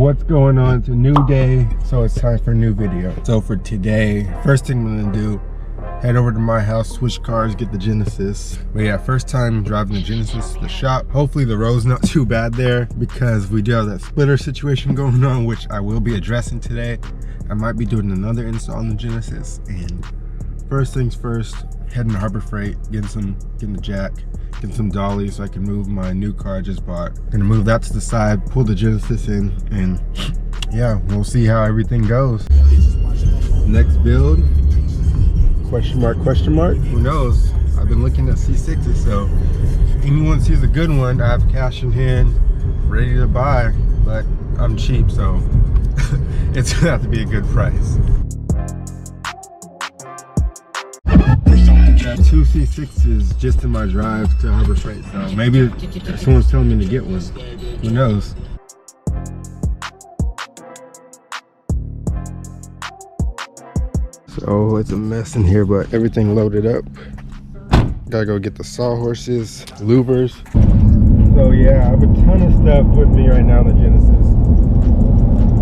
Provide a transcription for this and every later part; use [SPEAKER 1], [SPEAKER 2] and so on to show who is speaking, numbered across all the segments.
[SPEAKER 1] What's going on? It's a new day, so it's time for a new video. So for today, first thing I'm gonna do, head over to my house, switch cars, get the Genesis. But yeah, first time driving the Genesis to the shop. Hopefully the road's not too bad there because we do have that splitter situation going on, which I will be addressing today. I might be doing another install on the Genesis. And first things first, heading to Harbor Freight, getting the jack, getting some dollies so I can move my new car I just bought. Gonna move that to the side, pull the Genesis in, and yeah, we'll see how everything goes. Next build, question mark, who knows? I've been looking at C60s, so if anyone sees a good one, I have cash in hand, ready to buy, but I'm cheap, so it's gonna have to be a good price. Two C6s just in my drive to Harbor Freight, so maybe someone's telling me to get one. Who knows? So it's a mess in here, but everything loaded up. Gotta go get the sawhorses, louvers. So yeah, I have a ton of stuff with me right now in the Genesis.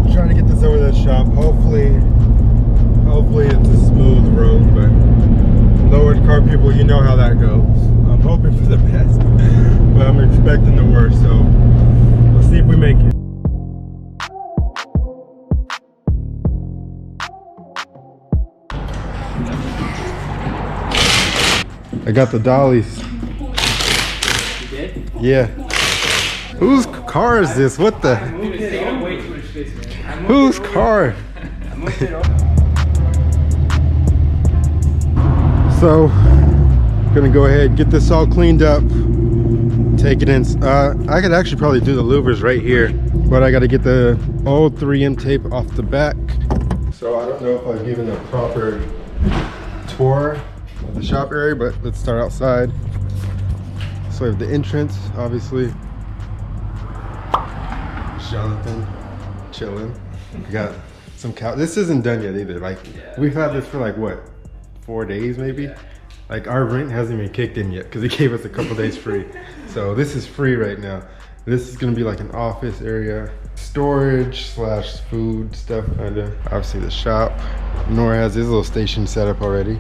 [SPEAKER 1] I'm trying to get this over to the shop. Hopefully it's a smooth road, but lowered car people, you know how that goes. I'm hoping for the best, but I'm expecting the worst, so we'll see if we make it. I got the dollies.
[SPEAKER 2] You did?
[SPEAKER 1] Yeah. Whose car is this? What the? Whose car? So, gonna go ahead and get this all cleaned up, take it in. I could actually probably do the louvers right here, but I gotta get the old 3M tape off the back. So I don't know if I've given a proper tour of the shop area, but let's start outside. So we have the entrance, obviously. Jonathan, chilling. We got some cow. This isn't done yet either. Like, we've had this for like what? 4 days maybe. Like, our rent hasn't even kicked in yet because he gave us a couple days free. So this is free right now. This is gonna be like an office area, storage slash food stuff kinda. Obviously the shop. Nora has his little station set up already.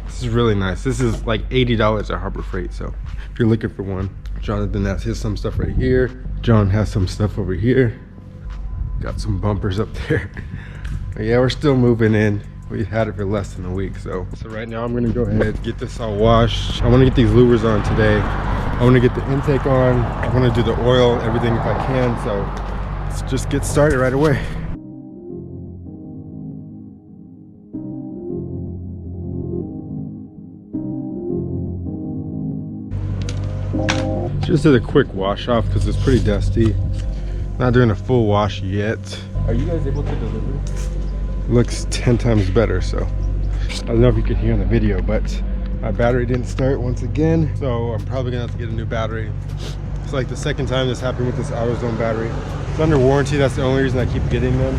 [SPEAKER 1] This is really nice. This is like $80 at Harbor Freight, so if you're looking for one. Jonathan has some stuff right here. John has some stuff over here. Got some bumpers up there. But yeah, we're still moving in. We had it for less than a week, so right now I'm gonna go ahead and get this all washed. I want to get these louvers on today. I want to get the intake on. I want to do the oil, everything if I can. So let's just get started right away. Just did a quick wash off because it's pretty dusty. Not doing a full wash yet.
[SPEAKER 2] Are you guys able to deliver?
[SPEAKER 1] Looks 10 times better, so I don't know if you could hear in the video, but my battery didn't start once again, so I'm probably gonna have to get a new battery. It's like the second time this happened with this AutoZone battery. It's under warranty, that's the only reason I keep getting them.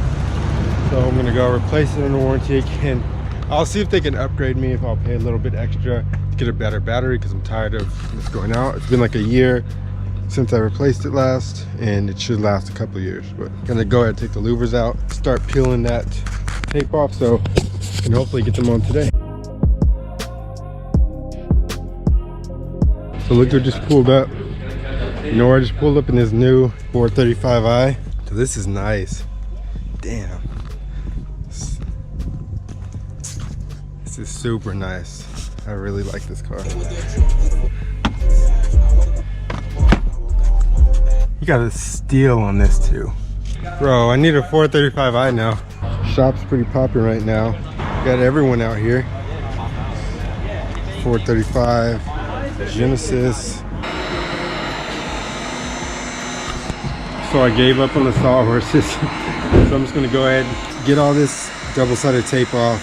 [SPEAKER 1] So I'm gonna go replace it under warranty again. I'll see if they can upgrade me, if I'll pay a little bit extra to get a better battery, because I'm tired of this going out. It's been like a year since I replaced it last, and it should last a couple of years. But I'm gonna go ahead and take the louvers out, start peeling that tape off, so I can hopefully get them on today. So look who just pulled up. Nora just pulled up in his new 435i. So this is nice. Damn. This is super nice. I really like this car. You got a steal on this too. Bro, I need a 435i now. Shop's pretty popping right now. Got everyone out here. 435, Genesis. So I gave up on the sawhorses. So I'm just gonna go ahead and get all this double-sided tape off.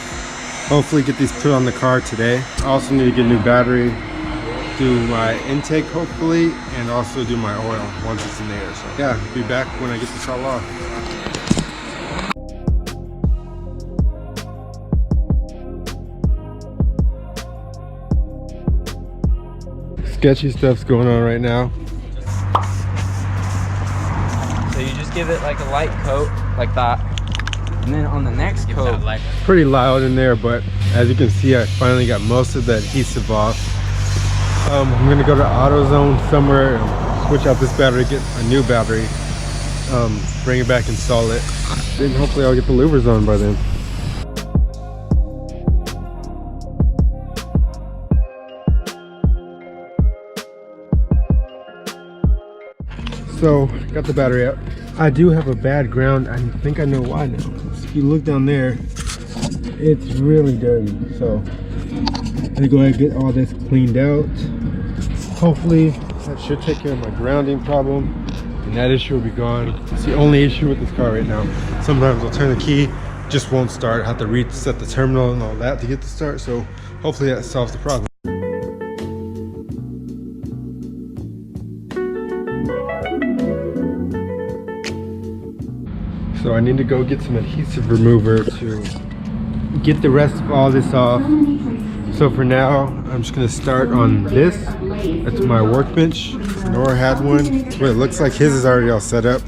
[SPEAKER 1] Hopefully get these put on the car today. I also need to get a new battery, do my intake hopefully, and also do my oil once it's in there. So yeah, be back when I get this all off. Sketchy stuff's going on right now.
[SPEAKER 2] So you just
[SPEAKER 3] give it like a light coat, like that. And then on the next coat,
[SPEAKER 1] Pretty loud in there, but as you can see, I finally got most of the adhesive off. I'm gonna go to AutoZone somewhere and switch out this battery, get a new battery, bring it back, install it. Then hopefully I'll get the louvers on by then. So, got the battery out. I do have a bad ground. I think I know why now. If you look down there, it's really dirty. So, I'm gonna go ahead and get all this cleaned out. Hopefully, that should take care of my grounding problem, and that issue will be gone. It's the only issue with this car right now. Sometimes I'll turn the key, just won't start. I have to reset the terminal and all that to get to start. So, hopefully that solves the problem. So I need to go get some adhesive remover to get the rest of all this off. So for now, I'm just gonna start on this. That's my workbench. Nora had one. That's what it looks like. His is already all set up.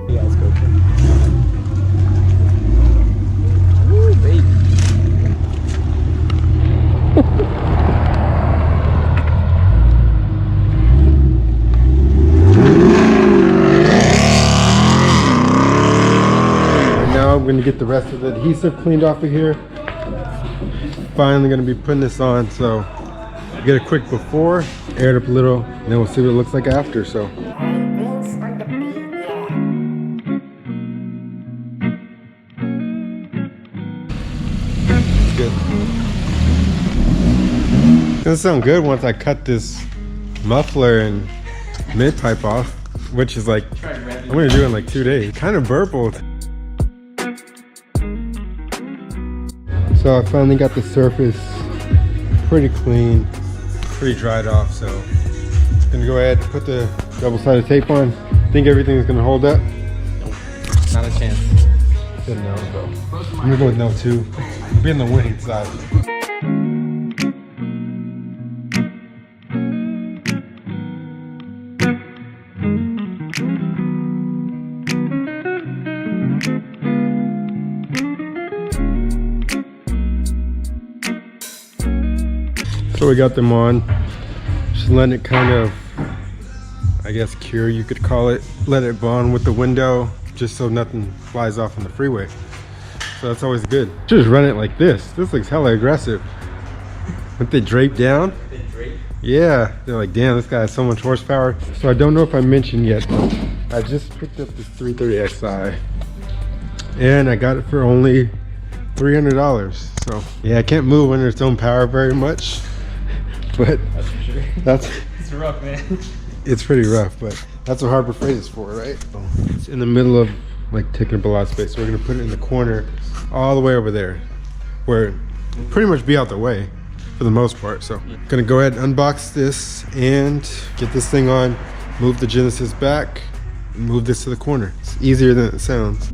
[SPEAKER 3] yeah, let's go. Ooh, baby.
[SPEAKER 1] I'm gonna get the rest of the adhesive cleaned off of here. Finally gonna be putting this on, so get a quick before, air it up a little, and then we'll see what it looks like after. So it's good. It's gonna sound good once I cut this muffler and mid pipe off, which is like I'm gonna do it in like 2 days. Kind of burbled. So I finally got the surface pretty clean, pretty dried off. So I'm gonna go ahead and put the double-sided tape on. Think everything's gonna hold up?
[SPEAKER 3] Not a chance.
[SPEAKER 1] Said no, so I'm gonna go with no too. Be on the winning side. So we got them on, just letting it kind of, I guess, cure, you could call it. Let it bond with the window, just so nothing flies off on the freeway. So that's always good. Just run it like this. This looks hella aggressive. Aren't they draped down?
[SPEAKER 3] They drape?
[SPEAKER 1] Yeah, they're like, damn, this guy has so much horsepower. So I don't know if I mentioned yet, but I just picked up this 330xi, and I got it for only $300. So yeah, I can't move under its own power very much. But
[SPEAKER 3] That's for sure. It's rough, man.
[SPEAKER 1] It's pretty rough, but that's what Harbor Freight is for, right? It's in the middle of like taking up a lot of space. So we're gonna put it in the corner all the way over there, where it'll pretty much be out the way for the most part. So gonna go ahead and unbox this and get this thing on, move the Genesis back, and move this to the corner. It's easier than it sounds.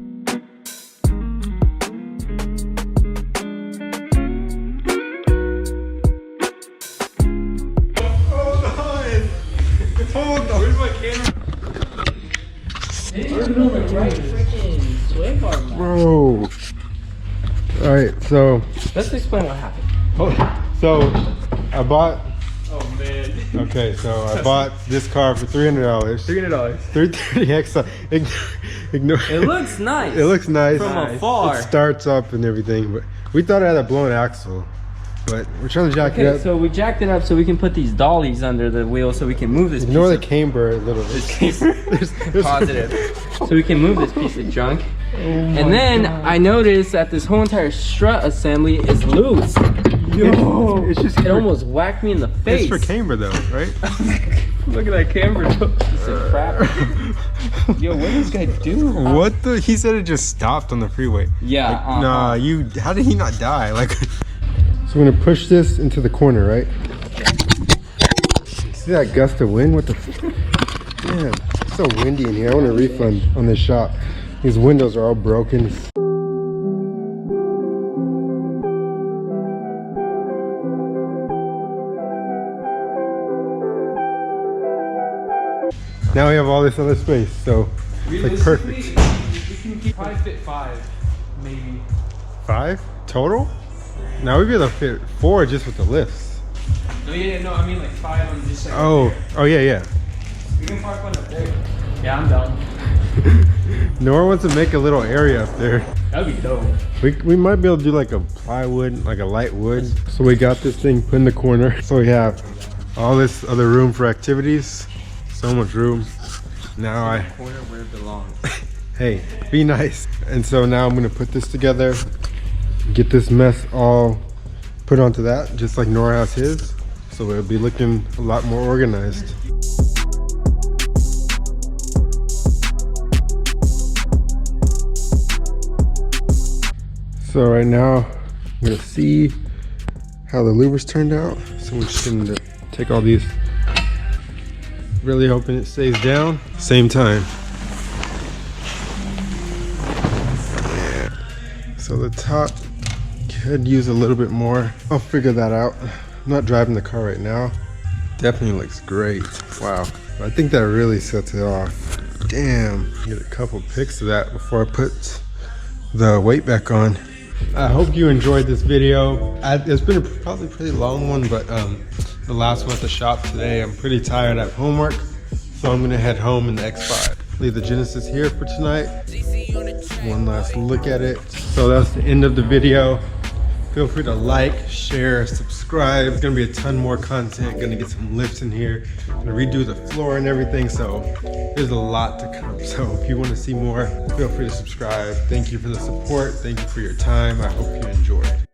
[SPEAKER 1] Bro. Alright, so
[SPEAKER 3] Let's explain what happened.
[SPEAKER 1] so I bought
[SPEAKER 2] Oh man.
[SPEAKER 1] okay, so I bought this car for $300.
[SPEAKER 2] $300.
[SPEAKER 1] 330X. Ignore
[SPEAKER 3] It looks nice.
[SPEAKER 1] It looks nice.
[SPEAKER 3] From afar.
[SPEAKER 1] It starts up and everything, but we thought it had a blown axle. But we're trying to jack it
[SPEAKER 3] Okay,
[SPEAKER 1] up.
[SPEAKER 3] so we jacked it up so we can put these dollies under the wheel so we can move this
[SPEAKER 1] Ignore the
[SPEAKER 3] piece
[SPEAKER 1] camber a little bit.
[SPEAKER 3] of positive. So we can move this piece of junk. And then I noticed that this whole entire strut assembly is loose. Yo,
[SPEAKER 1] It's just
[SPEAKER 3] it almost whacked me in the face.
[SPEAKER 1] It's for camber though, right?
[SPEAKER 3] Look at that camera. Piece of crap. Yo, what did this guy do?
[SPEAKER 1] What the? He said it just stopped on the freeway.
[SPEAKER 3] Yeah.
[SPEAKER 1] Like, nah, how did he not die? Like, so we're gonna push this into the corner, right? See that gust of wind? What the? Man, it's so windy in here. I want a refund on this shop. These windows are all broken. Now we have all this other space, so it's like perfect.
[SPEAKER 2] We can probably fit 5, maybe.
[SPEAKER 1] 5 total? Now we'd be able to fit 4 just with the lifts.
[SPEAKER 2] No, no, I mean like 5 on just like.
[SPEAKER 1] Oh, yeah.
[SPEAKER 2] We can park one up there. Yeah, I'm down.
[SPEAKER 1] Nora wants to make a little area up there.
[SPEAKER 2] That'd be dope.
[SPEAKER 1] We might be able to do like a plywood, like a light wood. So we got this thing put in the corner. So we have all this other room for activities. So much room. Now
[SPEAKER 3] Corner where it belongs.
[SPEAKER 1] hey, be nice. And so now I'm gonna put this together, get this mess all put onto that, just like Nora has his. So it'll be looking a lot more organized. So right now, I'm gonna see how the louvers turned out. So we're just gonna take all these, really hoping it stays down. Same time. Yeah. So the top could use a little bit more. I'll figure that out. I'm not driving the car right now. Definitely looks great. Wow. I think that really sets it off. Damn. Get a couple pics of that before I put the weight back on. I hope you enjoyed this video. It's been probably a pretty long one, but the last one at the shop today. I'm pretty tired. I have homework, so I'm gonna head home in the X5. Leave the Genesis here for tonight. One last look at it. So that's the end of the video. Feel free to like, share, subscribe. There's gonna be a ton more content. Gonna get some lifts in here. Gonna redo the floor and everything. So there's a lot to come. So if you want to see more, feel free to subscribe. Thank you for the support. Thank you for your time. I hope you enjoyed.